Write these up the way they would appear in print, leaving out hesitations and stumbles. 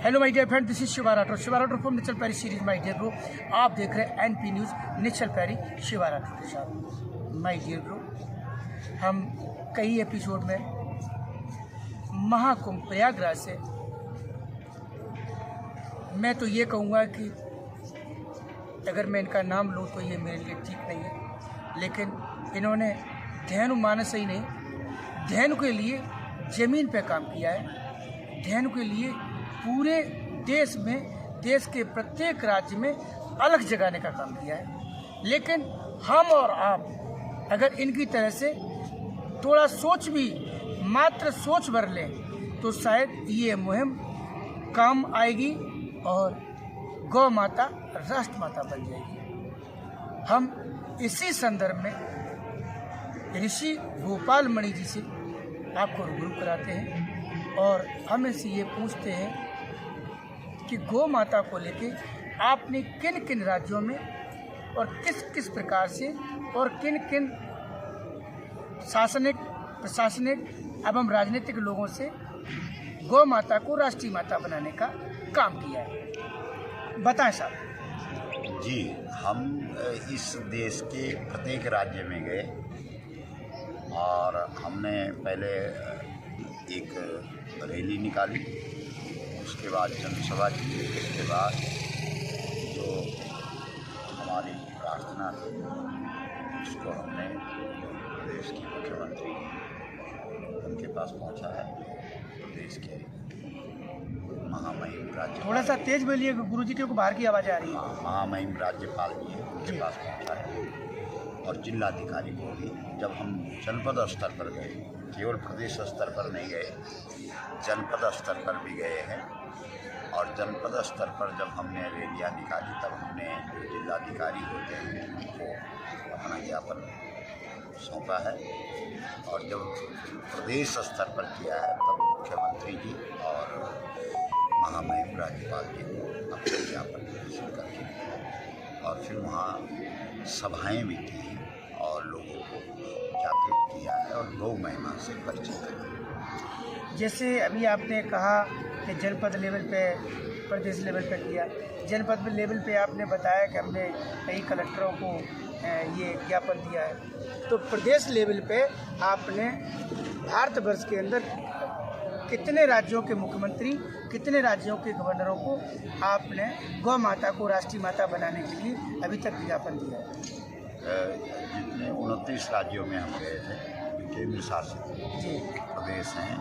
Hello my dear friend, this is Shiva Rathore from nature पैरी series. My dear bro, आप देख रहे हैं एनपी न्यूज़ नेचर पैरी शिवा राठौर के साथ। माय डियर ब्रो, हम कई एपिसोड में महाकुंभ प्रयागराज से, मैं तो ये कहूँगा कि अगर मैं इनका नाम लूँ तो ये मेरे लिए ठीक नहीं है, लेकिन इन्होंने धेनु मानस ही नहीं, धेनु के लिए ज़मीन पे काम किया है। धेनु के लिए पूरे देश में, देश के प्रत्येक राज्य में अलग जगाने का काम किया है। लेकिन हम और आप अगर इनकी तरह से थोड़ा सोच भी, मात्र सोच भर लें तो शायद ये मुहिम काम आएगी और गौ माता राष्ट्र माता बन जाएगी। हम इसी संदर्भ में ऋषि गोपाल मणि जी से आपको रूबरू कराते हैं और हम इनसे ये पूछते हैं कि गौ माता को लेके आपने किन किन राज्यों में और किस किस प्रकार से और किन किन शासनिक, प्रशासनिक एवं राजनीतिक लोगों से गौ माता को राष्ट्रीय माता बनाने का काम किया है, बताएं साहब। जी, हम इस देश के प्रत्येक राज्य में गए और हमने पहले एक रैली निकाली, उसके बाद जनसभा की, उसके बाद जो हमारी प्रार्थना थी उसको हमने प्रदेश की मुख्यमंत्री उनके पास पहुंचा है। प्रदेश के महामहिम राज्यपाल, थोड़ा सा तेज बोलिए गुरुजी, के बाहर की आवाज़ आ रही है। महामहिम राज्यपाल जी हैं, उनके पास पहुंचा है और जिलाधिकारी को भी। जब हम जनपद स्तर पर गए, केवल प्रदेश स्तर पर नहीं गए, जनपद स्तर पर भी गए हैं और जनपद स्तर पर जब हमने रैलियाँ निकाली तब हमने जो जिलाधिकारी होते हैं उनको अपना ज्ञापन सौंपा है और जब प्रदेश स्तर पर किया है तब मुख्यमंत्री जी और महामहिम राज्यपाल जी को अपना ज्ञापन हासिल करके और फिर वहाँ सभाएँ भी की और लोगों को जागरूक किया है और गौ महिमा से परिचित किया। जैसे अभी आपने कहा कि जनपद लेवल पे, प्रदेश लेवल पे किया, जनपद लेवल पे आपने बताया कि हमने कई कलेक्टरों को ये ज्ञापन दिया है, तो प्रदेश लेवल पे आपने भारतवर्ष के अंदर कितने राज्यों के मुख्यमंत्री, कितने राज्यों के गवर्नरों को आपने गौ माता को राष्ट्रीय माता बनाने के लिए अभी तक ज्ञापन दिया है? जितने 29 राज्यों में हम गए थे, केंद्र शासित प्रदेश हैं,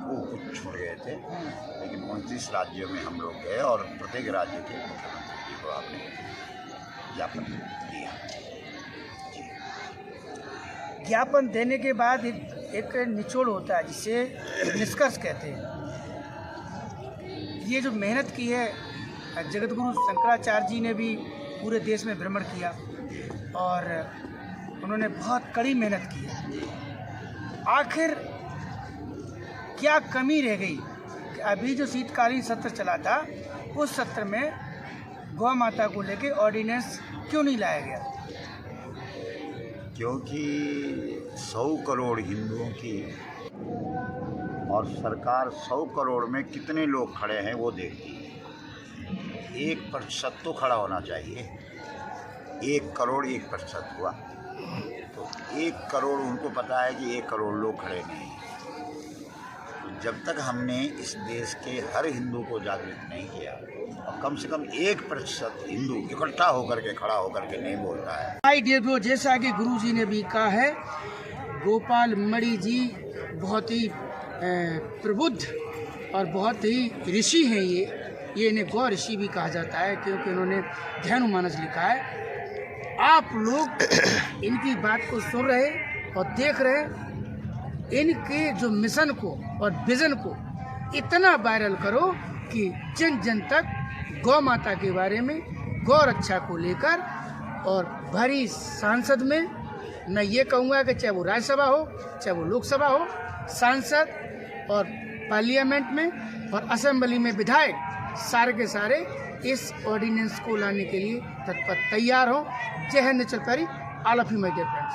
वो कुछ छूट गए थे, लेकिन 29 राज्यों में हम लोग गए और प्रत्येक राज्य के मुख्यमंत्री जी को आपने ज्ञापन दिया। ज्ञापन देने के बाद एक निचोड़ होता है जिसे निष्कर्ष कहते हैं। ये जो मेहनत की है, जगतगुरु शंकराचार्य जी ने भी पूरे देश में भ्रमण किया और उन्होंने बहुत कड़ी मेहनत की है। आखिर क्या कमी रह गई कि अभी जो शीतकालीन सत्र चला था उस सत्र में गौ माता को लेके ऑर्डिनेंस क्यों नहीं लाया गया? क्योंकि 100 करोड़ हिंदुओं की और सरकार 100 करोड़ में कितने लोग खड़े हैं वो देखती है। 1% तो खड़ा होना चाहिए। 1 करोड़ 1% हुआ तो 1 करोड़, उनको पता है कि 1 करोड़ लोग खड़े नहीं हैं। तो जब तक हमने इस देश के हर हिंदू को जागृत नहीं किया और कम से कम 1% हिंदू इकट्ठा होकर के, खड़ा होकर के नहीं बोलता है। माय डियर ब्रो, जैसा कि गुरु जी ने भी कहा है, गोपाल मणि जी बहुत ही प्रबुद्ध और बहुत ही ऋषि हैं। ये इन्हें गौ ऋषि भी कहा जाता है क्योंकि इन्होंने धेनु मानस लिखा है। आप लोग इनकी बात को सुन रहे और देख रहे, इनके जो मिशन को और विजन को इतना वायरल करो कि जन जन तक गौ माता के बारे में, गौ रक्षा को लेकर और भरी सांसद में, मैं ये कहूँगा कि चाहे वो राज्यसभा हो, चाहे वो लोकसभा हो, सांसद और पार्लियामेंट में और असेंबली में विधायक, सारे के सारे इस ऑर्डिनेंस को लाने के लिए तत्पर तैयार हो। जय हिंद, नेचर पैरी, all of you my dear friends.